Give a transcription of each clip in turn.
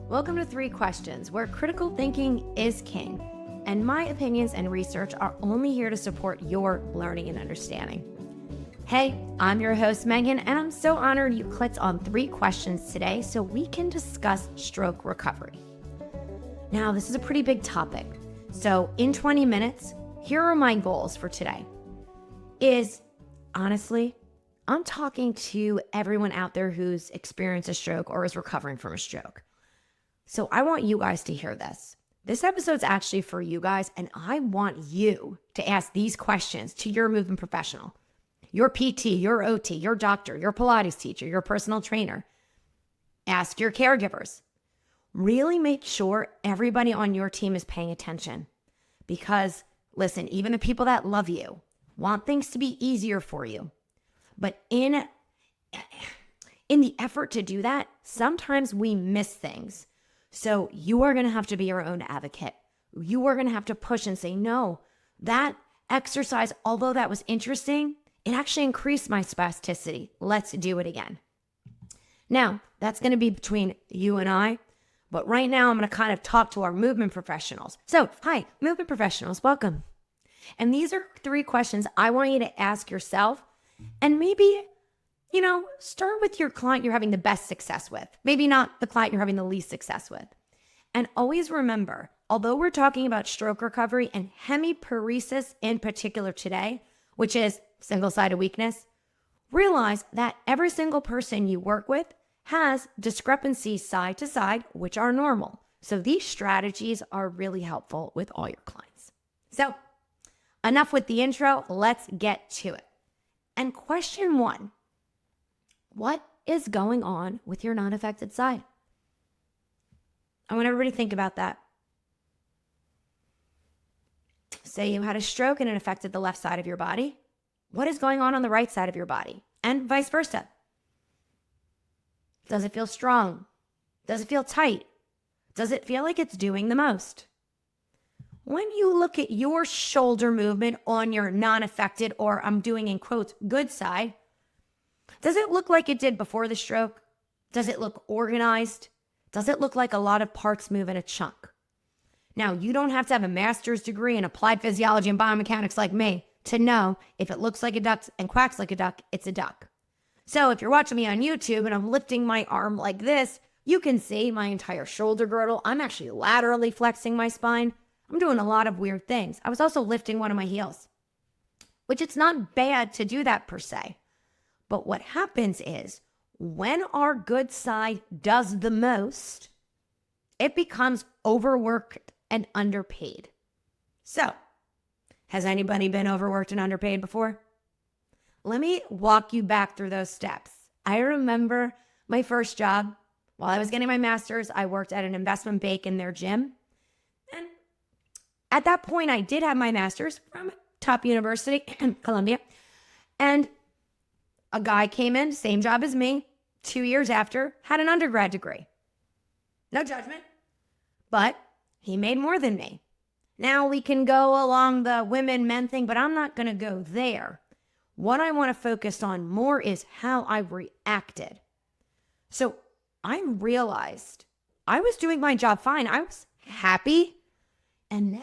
Welcome to Three Questions, where critical thinking is king, and my opinions and research are only here to support your learning and understanding. Hey, I'm your host, Meghann, and I'm so honored you clicked on 3 questions today so we can discuss stroke recovery. Now, this is a pretty big topic, so in 20 minutes, here are my goals for today. Honestly, I'm talking to everyone out there who's experienced a stroke or is recovering from a stroke. So I want you guys to hear this. This episode's actually for you guys, and I want you to ask these questions to your movement professional, your PT, your OT, your doctor, your Pilates teacher, your personal trainer. Ask your caregivers. Really make sure everybody on your team is paying attention. Because, listen, even the people that love you want things to be easier for you. But in the effort to do that, sometimes we miss things. So you are going to have to be your own advocate. You are going to have to push and say, no, that exercise, although that was interesting, it actually increased my spasticity. Let's do it again. Now, that's going to be between you and I. But right now, I'm going to kind of talk to our movement professionals. So, hi, movement professionals, welcome. And these are 3 questions I want you to ask yourself. And maybe, start with your client you're having the best success with. Maybe not the client you're having the least success with. And always remember, although we're talking about stroke recovery and hemiparesis in particular today, which is single-sided weakness, realize that every single person you work with has discrepancies side to side, which are normal. So these strategies are really helpful with all your clients. So enough with the intro, let's get to it. And question 1, what is going on with your non-affected side? I want everybody to think about that. Say you had a stroke and it affected the left side of your body. What is going on the right side of your body? And vice versa. Does it feel strong? Does it feel tight? Does it feel like it's doing the most? When you look at your shoulder movement on your non-affected, or I'm doing in quotes, good side, does it look like it did before the stroke? Does it look organized? Does it look like a lot of parts move in a chunk? Now, you don't have to have a master's degree in applied physiology and biomechanics like me to know if it looks like a duck and quacks like a duck, it's a duck. So if you're watching me on YouTube and I'm lifting my arm like this, you can see my entire shoulder girdle. I'm actually laterally flexing my spine. I'm doing a lot of weird things. I was also lifting one of my heels, which it's not bad to do that per se. But what happens is when our good side does the most, it becomes overworked and underpaid. So, has anybody been overworked and underpaid before? Let me walk you back through those steps. I remember my first job. While I was getting my master's, I worked at an investment bank in their gym. And at that point, I did have my master's from a top university in Columbia. And a guy came in, same job as me, 2 years after, had an undergrad degree. No judgment, but he made more than me. Now we can go along the women-men thing, but I'm not going to go there. What I want to focus on more is how I reacted. So I realized I was doing my job fine. I was happy. And then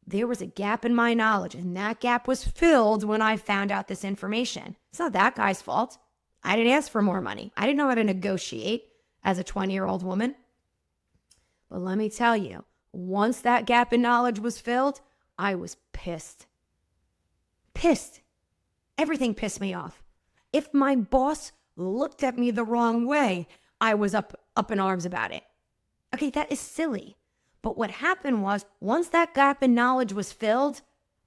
there was a gap in my knowledge, and that gap was filled when I found out this information. It's not that guy's fault. I didn't ask for more money. I didn't know how to negotiate as a 20-year-old woman. But let me tell you, once that gap in knowledge was filled, I was pissed. Pissed. Everything pissed me off. If my boss looked at me the wrong way, I was up in arms about it. Okay, that is silly. But what happened was, once that gap in knowledge was filled,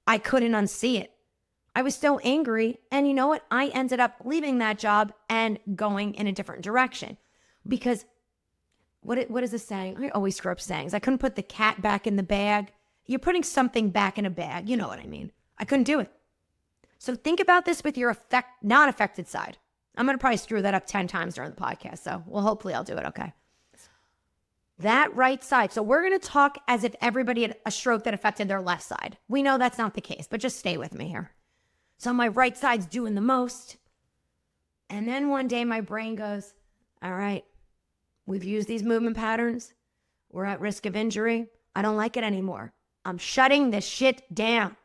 I couldn't unsee it. I was so angry, and you know what? I ended up leaving that job and going in a different direction. Because, what is the saying? I always screw up sayings. I couldn't put the cat back in the bag. You're putting something back in a bag. You know what I mean. I couldn't do it. So think about this with your non-affected side. I'm going to probably screw that up 10 times during the podcast, so hopefully I'll do it okay. That right side. So we're going to talk as if everybody had a stroke that affected their left side. We know that's not the case, but just stay with me here. So my right side's doing the most. And then one day my brain goes, all right, We've used these movement patterns. We're at risk of injury. I don't like it anymore. I'm shutting this shit down.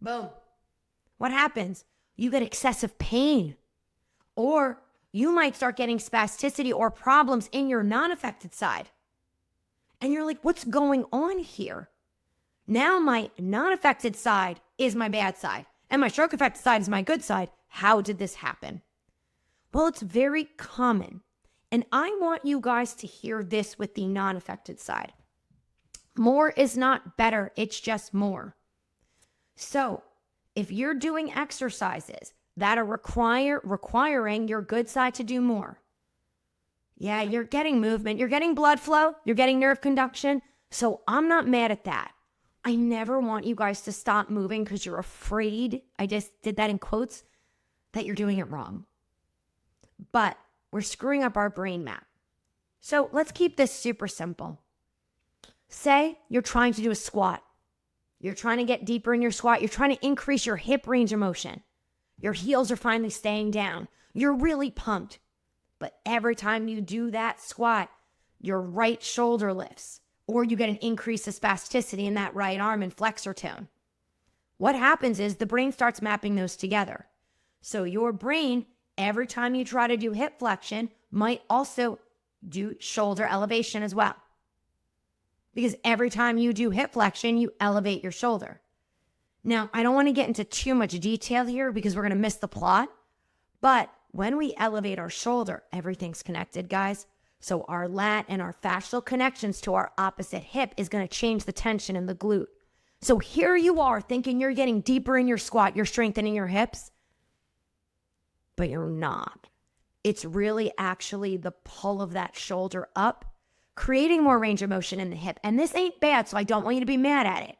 Boom. What happens? You get excessive pain, or you might start getting spasticity or problems in your non-affected side. And you're like, what's going on here? Now my non-affected side is my bad side, and my stroke affected side is my good side. How did this happen? Well, it's very common. And I want you guys to hear this with the non-affected side. More is not better. It's just more. So if you're doing exercises that are requiring your good side to do more, yeah, you're getting movement, you're getting blood flow, you're getting nerve conduction. So I'm not mad at that. I never want you guys to stop moving because you're afraid, I just did that in quotes, that you're doing it wrong. But we're screwing up our brain map. So let's keep this super simple. Say you're trying to do a squat. You're trying to get deeper in your squat. You're trying to increase your hip range of motion. Your heels are finally staying down. You're really pumped. But every time you do that squat, your right shoulder lifts, or you get an increase of spasticity in that right arm and flexor tone. What happens is the brain starts mapping those together. So your brain, every time you try to do hip flexion, might also do shoulder elevation as well. Because every time you do hip flexion, you elevate your shoulder. Now, I don't want to get into too much detail here because we're going to miss the plot. But when we elevate our shoulder, everything's connected, guys. So our lat and our fascial connections to our opposite hip is going to change the tension in the glute. So here you are thinking you're getting deeper in your squat, you're strengthening your hips, but you're not. It's really actually the pull of that shoulder up, creating more range of motion in the hip. And this ain't bad, so I don't want you to be mad at it.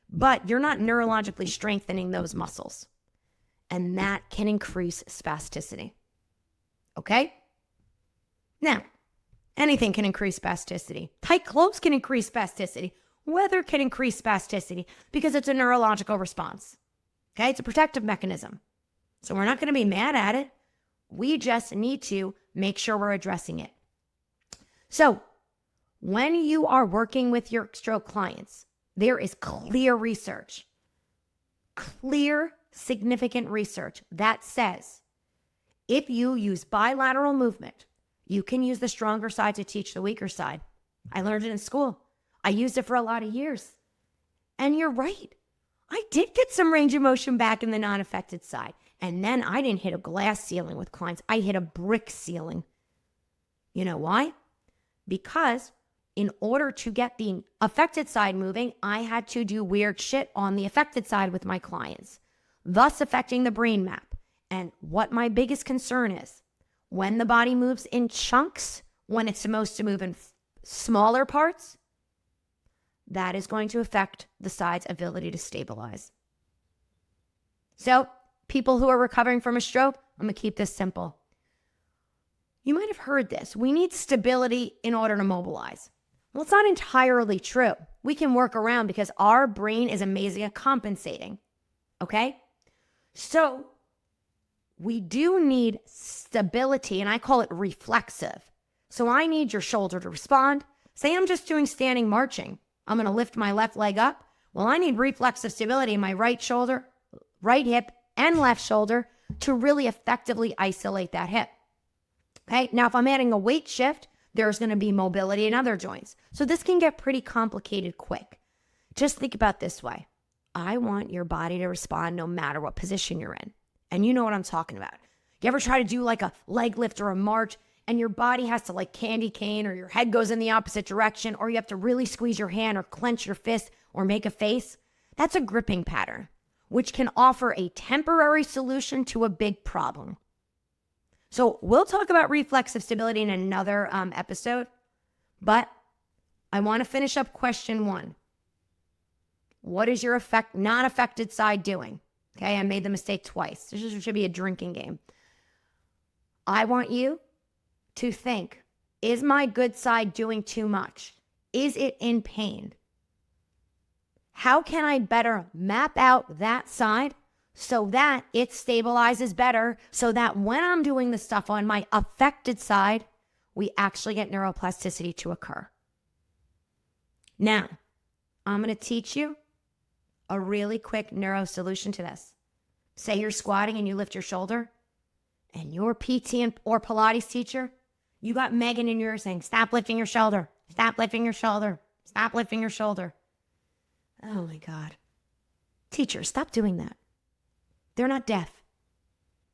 But you're not neurologically strengthening those muscles. And that can increase spasticity. Okay? Now, anything can increase spasticity. Tight clothes can increase spasticity. Weather can increase spasticity because it's a neurological response. Okay? It's a protective mechanism. So we're not going to be mad at it. We just need to make sure we're addressing it. So when you are working with your stroke clients, there is clear research, clear, significant research that says if you use bilateral movement, you can use the stronger side to teach the weaker side. I learned it in school. I used it for a lot of years. And you're right. I did get some range of motion back in the non-affected side. And then I didn't hit a glass ceiling with clients. I hit a brick ceiling. You know why? Because in order to get the affected side moving, I had to do weird shit on the affected side with my clients, thus affecting the brain map. And what my biggest concern is, when the body moves in chunks, when it's supposed to move in smaller parts, that is going to affect the side's ability to stabilize. So, people who are recovering from a stroke, I'm going to keep this simple. You might have heard this. We need stability in order to mobilize. Well, it's not entirely true. We can work around because our brain is amazing at compensating. Okay? So, we do need stability, and I call it reflexive. So I need your shoulder to respond. Say I'm just doing standing marching. I'm going to lift my left leg up. Well, I need reflexive stability in my right shoulder, right hip, and left shoulder to really effectively isolate that hip. Okay? Now, if I'm adding a weight shift, there's going to be mobility in other joints. So this can get pretty complicated quick. Just think about this way. I want your body to respond no matter what position you're in. And you know what I'm talking about. You ever try to do like a leg lift or a march and your body has to like candy cane, or your head goes in the opposite direction, or you have to really squeeze your hand or clench your fist or make a face? That's a gripping pattern, which can offer a temporary solution to a big problem. So we'll talk about reflexive stability in another episode, but I want to finish up question 1. What is your non-affected side doing? Okay, I made the mistake twice. This should be a drinking game. I want you to think, is my good side doing too much? Is it in pain? How can I better map out that side so that it stabilizes better, so that when I'm doing the stuff on my affected side, we actually get neuroplasticity to occur. Now, I'm going to teach you a really quick neuro solution to this. Say you're squatting and you lift your shoulder, and your PT or Pilates teacher, you got Meghann in your ear saying, stop lifting your shoulder, stop lifting your shoulder, stop lifting your shoulder. Oh my God. Teachers, stop doing that. They're not deaf.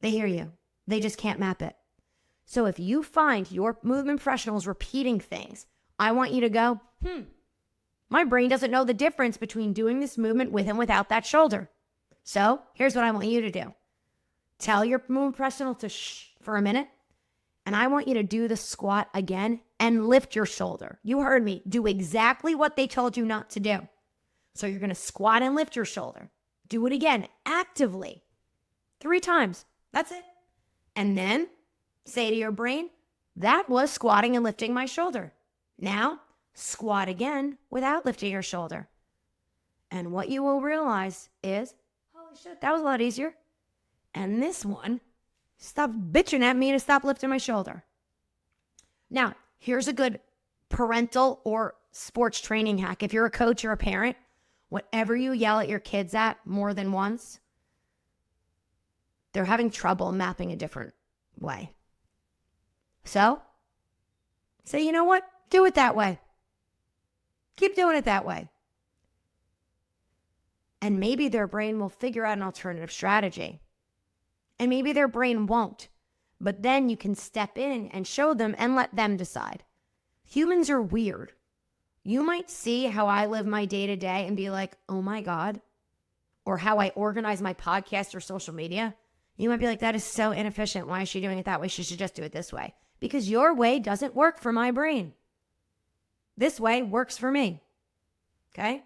They hear you. They just can't map it. So if you find your movement professionals repeating things, I want you to go, my brain doesn't know the difference between doing this movement with and without that shoulder. So here's what I want you to do. Tell your movement professional to shh for a minute, and I want you to do the squat again and lift your shoulder. You heard me. Do exactly what they told you not to do. So you're going to squat and lift your shoulder. Do it again, actively. 3 times. That's it. And then say to your brain, that was squatting and lifting my shoulder. Now, squat again without lifting your shoulder. And what you will realize is, holy shit, that was a lot easier. And this one, stop bitching at me to stop lifting my shoulder. Now, here's a good parental or sports training hack. If you're a coach or a parent, whatever you yell at your kids at more than once, they're having trouble mapping a different way. So, say, you know what? Do it that way. Keep doing it that way. And maybe their brain will figure out an alternative strategy. And maybe their brain won't. But then you can step in and show them and let them decide. Humans are weird. You might see how I live my day to day and be like, oh my God. Or how I organize my podcast or social media. You might be like, that is so inefficient. Why is she doing it that way? She should just do it this way. Because your way doesn't work for my brain. This way works for me. Okay?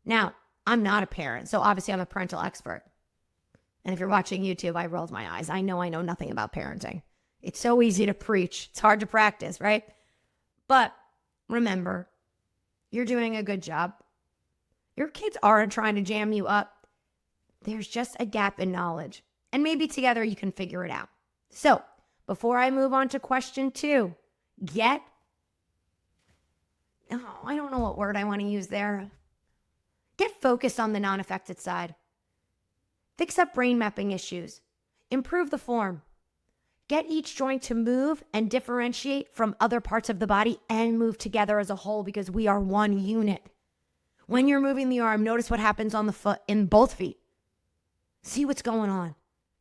Now, I'm not a parent, so obviously I'm a parental expert. And if you're watching YouTube, I rolled my eyes. I know nothing about parenting. It's so easy to preach. It's hard to practice, right? But remember, you're doing a good job. Your kids aren't trying to jam you up. There's just a gap in knowledge. And maybe together you can figure it out. So before I move on to question 2, I don't know what word I want to use there. Get focused on the non-affected side. Fix up brain mapping issues. Improve the form. Get each joint to move and differentiate from other parts of the body and move together as a whole because we are one unit. When you're moving the arm, notice what happens on the foot in both feet. See what's going on.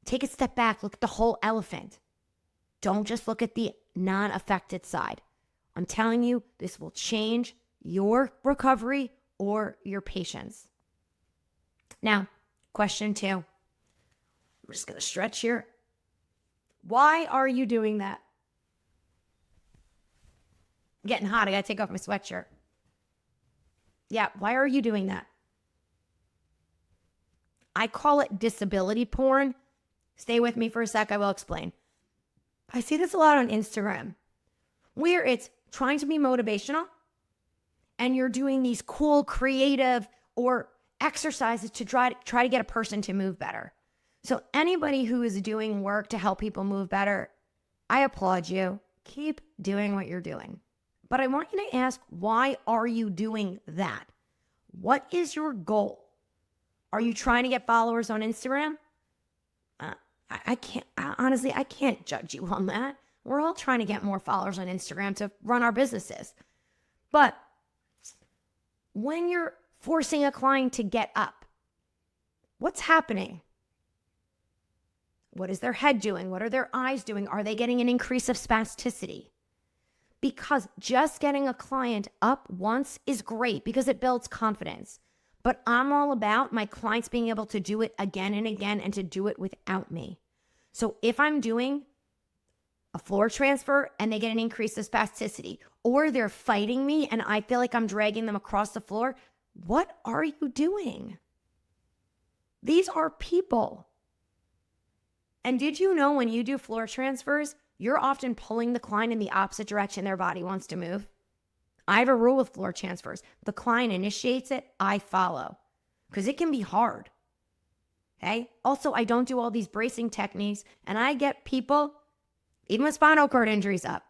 Take a step back. Look at the whole elephant. Don't just look at the non-affected side. I'm telling you, this will change your recovery or your patients. Now, question 2. I'm just going to stretch here. Why are you doing that? Getting hot. I got to take off my sweatshirt. Yeah, why are you doing that? I call it disability porn. Stay with me for a sec. I will explain. I see this a lot on Instagram where it's trying to be motivational and you're doing these cool, creative or exercises to try to get a person to move better. So anybody who is doing work to help people move better, I applaud you. Keep doing what you're doing. But I want you to ask, why are you doing that? What is your goal? Are you trying to get followers on Instagram? I can't judge you on that. We're all trying to get more followers on Instagram to run our businesses. But when you're forcing a client to get up, what's happening? What is their head doing? What are their eyes doing? Are they getting an increase of spasticity? Because just getting a client up once is great because it builds confidence. But I'm all about my clients being able to do it again and again and to do it without me. So if I'm doing a floor transfer and they get an increase of spasticity, or they're fighting me and I feel like I'm dragging them across the floor, what are you doing? These are people. And did you know when you do floor transfers, you're often pulling the client in the opposite direction their body wants to move? I have a rule with floor transfers. The client initiates it, I follow. Because it can be hard. Okay? Also, I don't do all these bracing techniques, and I get people, even with spinal cord injuries, up.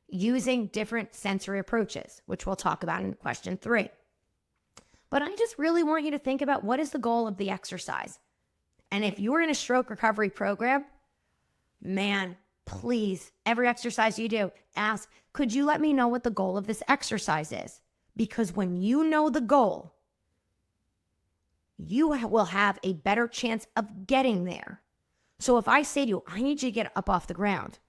using different sensory approaches, which we'll talk about in question 3. But I just really want you to think about what is the goal of the exercise. And if you're in a stroke recovery program, man, please, every exercise you do, ask, could you let me know what the goal of this exercise is? Because when you know the goal, you will have a better chance of getting there. So if I say to you, I need you to get up off the ground,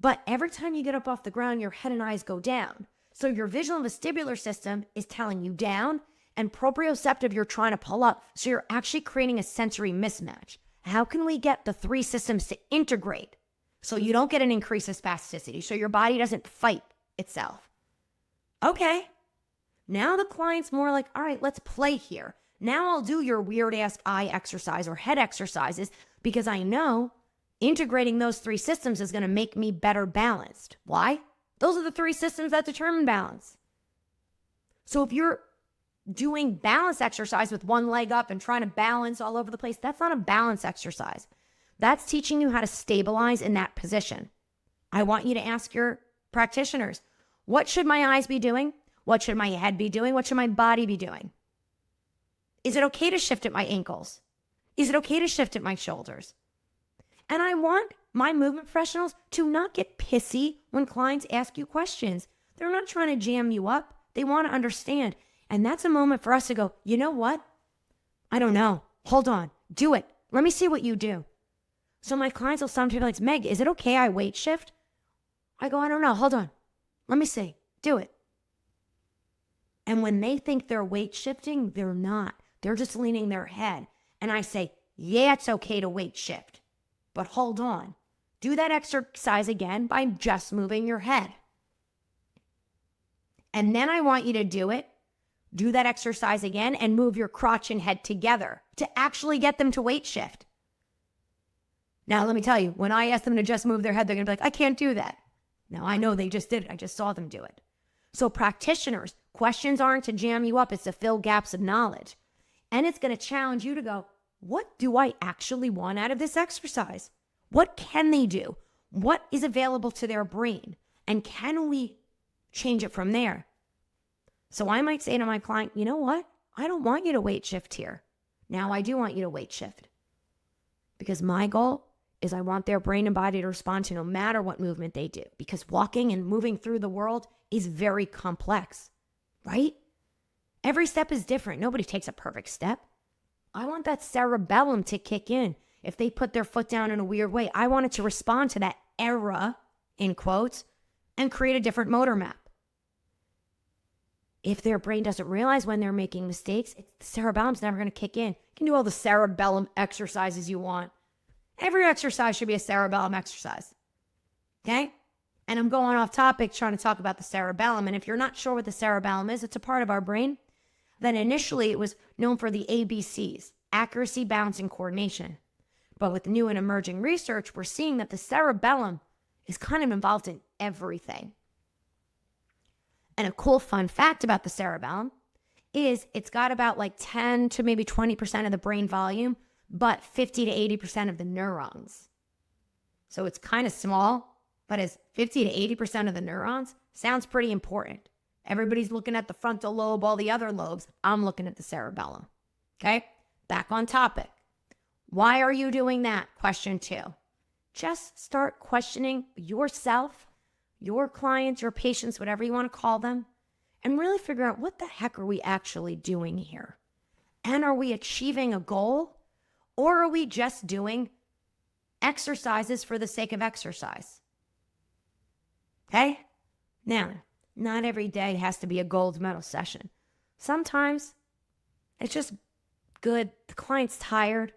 but every time you get up off the ground, your head and eyes go down. So your visual and vestibular system is telling you down, and proprioceptive, you're trying to pull up. So you're actually creating a sensory mismatch. How can we get the 3 systems to integrate so you don't get an increase of spasticity, so your body doesn't fight itself? Okay. Now the client's more like, all right, let's play here. Now I'll do your weird ass eye exercise or head exercises because I know integrating those 3 systems is going to make me better balanced. Why? Those are the 3 systems that determine balance. So if you're doing balance exercise with one leg up and trying to balance all over the place, that's not a balance exercise. That's teaching you how to stabilize in that position. I want you to ask your practitioners, what should my eyes be doing? What should my head be doing? What should my body be doing? Is it okay to shift at my ankles? Is it okay to shift at my shoulders? And I want my movement professionals to not get pissy when clients ask you questions. They're not trying to jam you up. They want to understand. And that's a moment for us to go, you know what? I don't know. Hold on. Do it. Let me see what you do. So my clients will sometimes be like, Meg, is it okay I weight shift? I go, I don't know. Hold on. Let me see. Do it. And when they think they're weight shifting, they're not. They're just leaning their head. And I say, yeah, it's okay to weight shift. But hold on. Do that exercise again by just moving your head. And then I want you to do that exercise again and move your crotch and head together to actually get them to weight shift. Now, let me tell you, when I ask them to just move their head, they're going to be like, I can't do that. Now, I know they just did it. I just saw them do it. So practitioners, questions aren't to jam you up. It's to fill gaps of knowledge. And it's going to challenge you to go, what do I actually want out of this exercise? What can they do? What is available to their brain? And can we change it from there? So I might say to my client, you know what? I don't want you to weight shift here. Now I do want you to weight shift. Because my goal is I want their brain and body to respond to no matter what movement they do. Because walking and moving through the world is very complex, right? Every step is different. Nobody takes a perfect step. I want that cerebellum to kick in. If they put their foot down in a weird way, I want it to respond to that error, in quotes, and create a different motor map. If their brain doesn't realize when they're making mistakes, the cerebellum's never going to kick in. You can do all the cerebellum exercises you want. Every exercise should be a cerebellum exercise. Okay? And I'm going off topic trying to talk about the cerebellum. And if you're not sure what the cerebellum is, it's a part of our brain. Then initially it was known for the ABCs, accuracy, balance, and coordination. But with new and emerging research, we're seeing that the cerebellum is kind of involved in everything. And a cool fun fact about the cerebellum is it's got about like 10 to maybe 20% of the brain volume, but 50 to 80% of the neurons. So it's kind of small, but as 50 to 80% of the neurons sounds pretty important. Everybody's looking at the frontal lobe, all the other lobes. I'm looking at the cerebellum. Okay? Back on topic. Why are you doing that? Question 2. Just start questioning yourself, your clients, your patients, whatever you want to call them, and really figure out what the heck are we actually doing here? And are we achieving a goal? Or are we just doing exercises for the sake of exercise? Okay? Now, not every day has to be a gold medal session. Sometimes it's just good. The client's tired.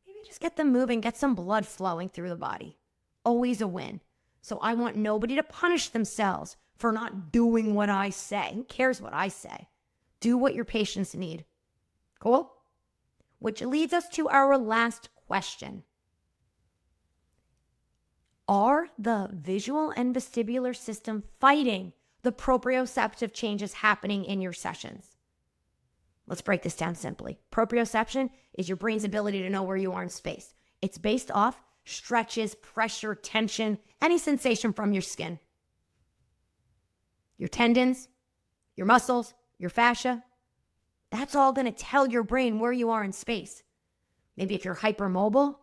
Maybe just get them moving, get some blood flowing through the body. Always a win. So I want nobody to punish themselves for not doing what I say. Who cares what I say? Do what your patients need. Cool? Which leads us to our last question. Are the visual and vestibular system fighting the proprioceptive changes happening in your sessions? Let's break this down simply. Proprioception is your brain's ability to know where you are in space. It's based off stretches, pressure, tension, any sensation from your skin. your tendons, your muscles, your fascia. That's all going to tell your brain where you are in space. Maybe if you're hypermobile,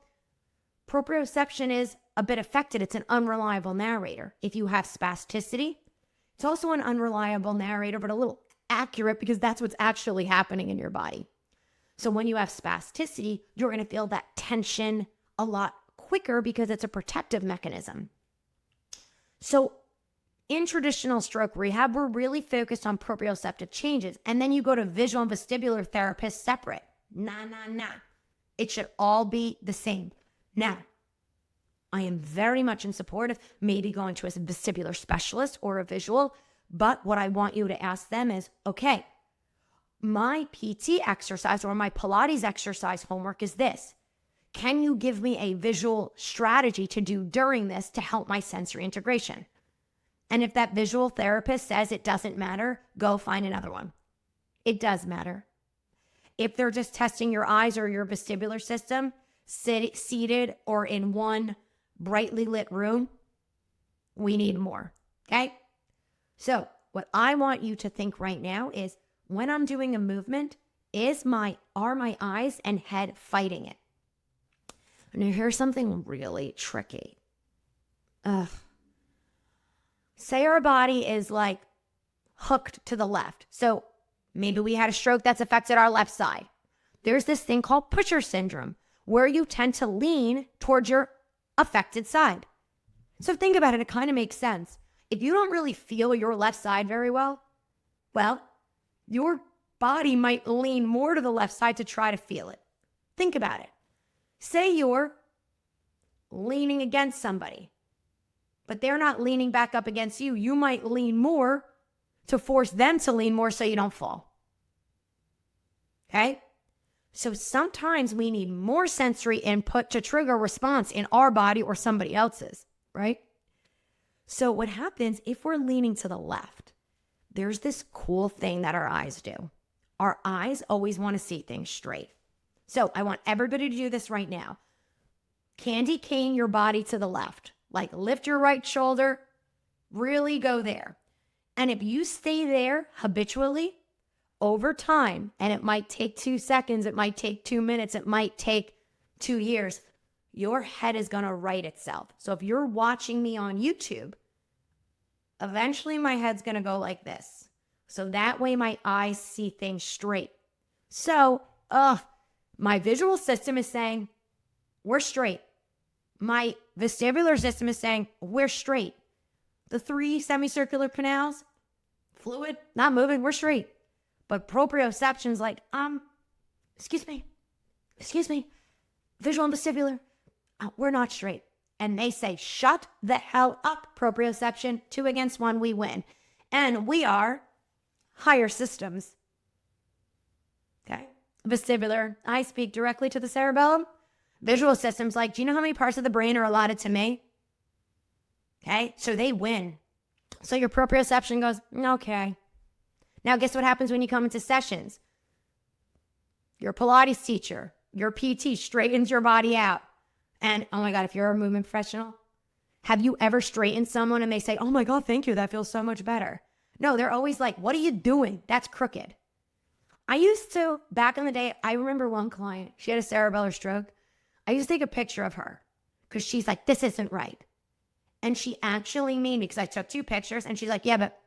proprioception is a bit affected. It's an unreliable narrator. If you have spasticity, it's also an unreliable narrator, but a little accurate because that's what's actually happening in your body. So when you have spasticity, you're going to feel that tension a lot quicker because it's a protective mechanism. So in traditional stroke rehab, we're really focused on proprioceptive changes. And then you go to visual and vestibular therapists separate. Nah. It should all be the same. Now, I am very much in support of maybe going to a vestibular specialist or a visual, but what I want you to ask them is, okay, my PT exercise or my Pilates exercise homework is this. Can you give me a visual strategy to do during this to help my sensory integration? And if that visual therapist says it doesn't matter, go find another one. It does matter. If they're just testing your eyes or your vestibular system, seated or in one brightly lit room, we need more, okay? So what I want you to think right now is when I'm doing a movement, are my eyes and head fighting it? And here's something really tricky. Say our body is like hooked to the left. So maybe we had a stroke that's affected our left side. There's this thing called pusher syndrome where you tend to lean towards your affected side. So think about it. It kind of makes sense. If you don't really feel your left side very well, your body might lean more to the left side to try to feel it. Think about it. Say you're leaning against somebody, but they're not leaning back up against you. You might lean more to force them to lean more so you don't fall. Okay? So sometimes we need more sensory input to trigger a response in our body or somebody else's, right? So what happens if we're leaning to the left? There's this cool thing that our eyes do. Our eyes always want to see things straight. So I want everybody to do this right now. Candy cane your body to the left. Like lift your right shoulder, really go there. And if you stay there habitually over time, and it might take 2 seconds, it might take 2 minutes, it might take 2 years, your head is going to right itself. So if you're watching me on YouTube, eventually my head's going to go like this. So that way my eyes see things straight. So, my visual system is saying, we're straight. My vestibular system is saying, we're straight. The 3 semicircular canals, fluid, not moving, we're straight. But proprioception's like, excuse me, visual and vestibular, we're not straight. And they say, shut the hell up, proprioception, 2 against 1, we win. And we are higher systems. Okay. Vestibular, I speak directly to the cerebellum. Visual systems, like, do you know how many parts of the brain are allotted to me? Okay, so they win. So your proprioception goes, okay. Now guess what happens when you come into sessions? Your Pilates teacher, your PT straightens your body out. And oh my God, if you're a movement professional, have you ever straightened someone and they say, oh my God, thank you, that feels so much better? No, they're always like, what are you doing? That's crooked. I used to, back in the day, I remember one client, she had a cerebellar stroke. I used to take a picture of her because she's like, this isn't right. And she actually made me, because I took 2 pictures, and she's like, yeah, but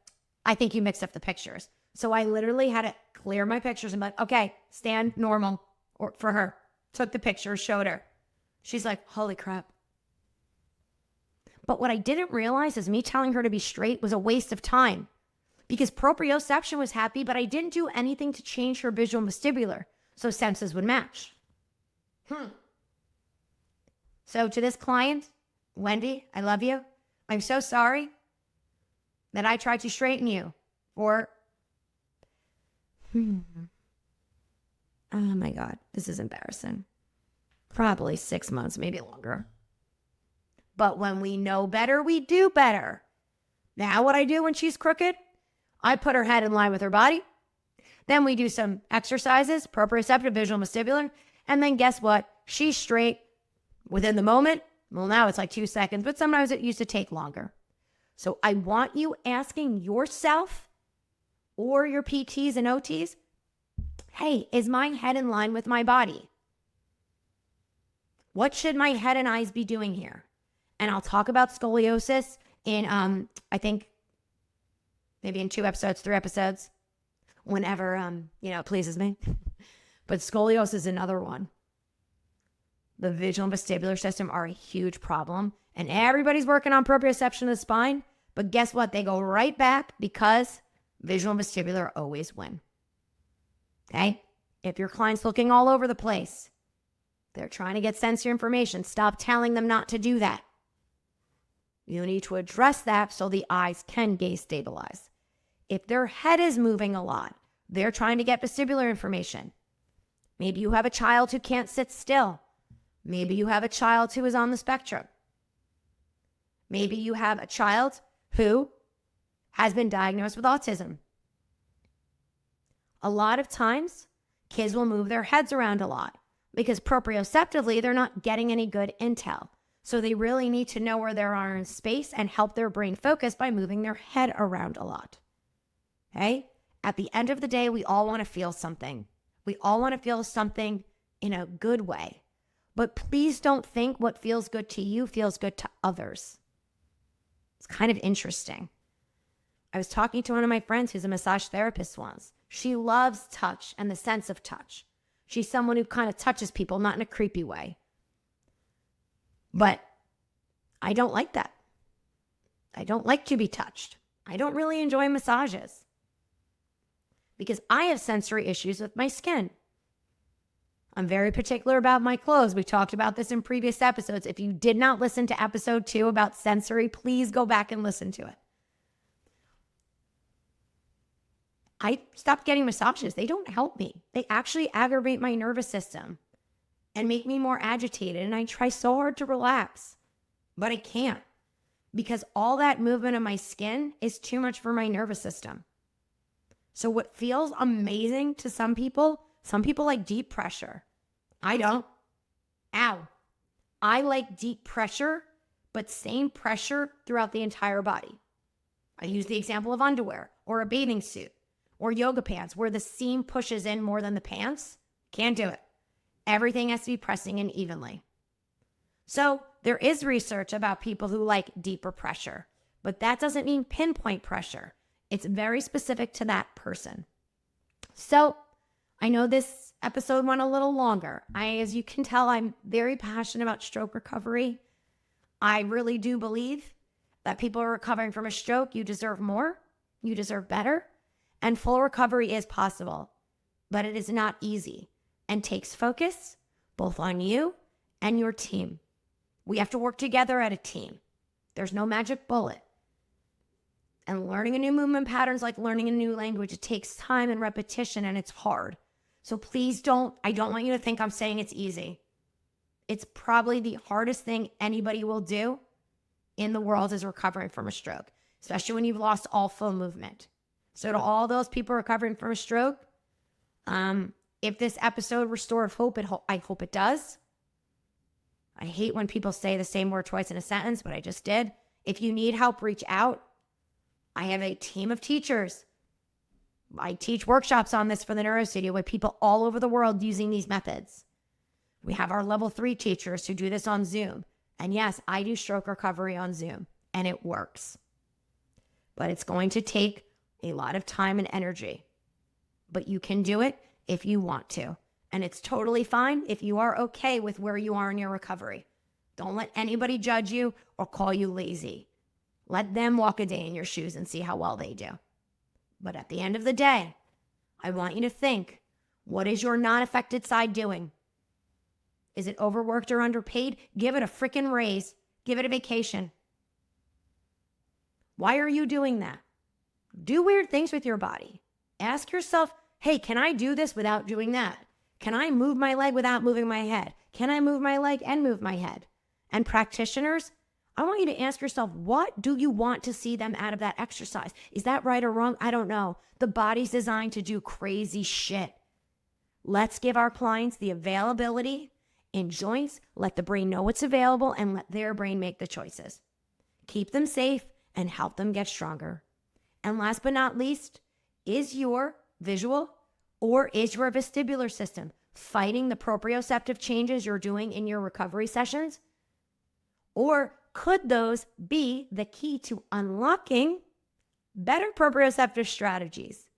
I think you mixed up the pictures. So I literally had to clear my pictures and be like, okay, stand normal or for her. Took the picture, showed her. She's like, holy crap. But what I didn't realize is me telling her to be straight was a waste of time, because proprioception was happy, but I didn't do anything to change her visual and vestibular, so senses would match. So to this client, Wendy, I love you. I'm so sorry that I tried to straighten you for, oh my God, this is embarrassing. Probably 6 months, maybe longer. But when we know better, we do better. Now what I do when she's crooked, I put her head in line with her body. Then we do some exercises, proprioceptive, visual, vestibular. And then guess what? She's straight within the moment. Well, now it's like 2 seconds, but sometimes it used to take longer. So I want you asking yourself or your PTs and OTs, hey, is my head in line with my body? What should my head and eyes be doing here? And I'll talk about scoliosis in, I think, maybe in 2 episodes, 3 episodes, whenever, it pleases me. But scoliosis is another one. The visual and vestibular system are a huge problem. And everybody's working on proprioception of the spine. But guess what? They go right back because visual and vestibular always win. Okay? If your client's looking all over the place, they're trying to get sensory information, stop telling them not to do that. You need to address that so the eyes can gaze stabilize. If their head is moving a lot, they're trying to get vestibular information. Maybe you have a child who can't sit still. Maybe you have a child who is on the spectrum. Maybe you have a child who has been diagnosed with autism. A lot of times, kids will move their heads around a lot because proprioceptively, they're not getting any good intel. So they really need to know where they are in space and help their brain focus by moving their head around a lot. Okay? At the end of the day, we all want to feel something. We all want to feel something in a good way. But please don't think what feels good to you feels good to others. It's kind of interesting. I was talking to one of my friends who's a massage therapist once. She loves touch and the sense of touch. She's someone who kind of touches people, not in a creepy way. But I don't like that. I don't like to be touched. I don't really enjoy massages because I have sensory issues with my skin. I'm very particular about my clothes. We talked about this in previous episodes. If you did not listen to episode 2 about sensory, please go back and listen to it. I stopped getting massages. They don't help me. They actually aggravate my nervous system and make me more agitated. And I try so hard to relax, but I can't because all that movement of my skin is too much for my nervous system. So what feels amazing to some people like deep pressure. I don't. Ow. I like deep pressure, but same pressure throughout the entire body. I use the example of underwear or a bathing suit or yoga pants where the seam pushes in more than the pants. Can't do it. Everything has to be pressing in evenly. So there is research about people who like deeper pressure, but that doesn't mean pinpoint pressure. It's very specific to that person. So I know this episode went a little longer. As you can tell, I'm very passionate about stroke recovery. I really do believe that people are recovering from a stroke. You deserve more. You deserve better. And full recovery is possible, but it is not easy and takes focus both on you and your team. We have to work together at a team. There's no magic bullet. And learning a new movement pattern is like learning a new language. It takes time and repetition, and it's hard. So please I don't want you to think I'm saying it's easy. It's probably the hardest thing anybody will do in the world is recovering from a stroke, especially when you've lost all full movement. So to all those people recovering from a stroke, if this episode restored hope, I hope it does. I hate when people say the same word twice in a sentence, but I just did. If you need help, reach out. I have a team of teachers. I teach workshops on this for the Neuro Studio with people all over the world using these methods. We have our level 3 teachers who do this on Zoom. And yes, I do stroke recovery on Zoom, and it works. But it's going to take a lot of time and energy. But you can do it if you want to. And it's totally fine if you are okay with where you are in your recovery. Don't let anybody judge you or call you lazy. Let them walk a day in your shoes and see how well they do. But at the end of the day, I want you to think, what is your non-affected side doing? Is it overworked or underpaid? Give it a freaking raise. Give it a vacation. Why are you doing that? Do weird things with your body. Ask yourself, hey, can I do this without doing that? Can I move my leg without moving my head? Can I move my leg and move my head? And practitioners, I want you to ask yourself, what do you want to see them out of that exercise? Is that right or wrong? I don't know. The body's designed to do crazy shit. Let's give our clients the availability in joints, let the brain know what's available, and let their brain make the choices. Keep them safe and help them get stronger. And last but not least, is your visual or is your vestibular system fighting the proprioceptive changes you're doing in your recovery sessions? Or could those be the key to unlocking better proprioceptive strategies?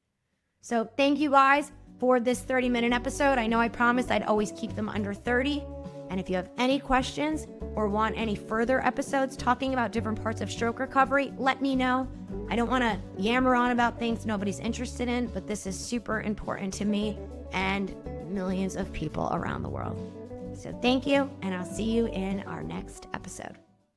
So thank you guys for this 30-minute episode. I know I promised I'd always keep them under 30. And if you have any questions or want any further episodes talking about different parts of stroke recovery, let me know. I don't want to yammer on about things nobody's interested in, but this is super important to me and millions of people around the world. So thank you, and I'll see you in our next episode.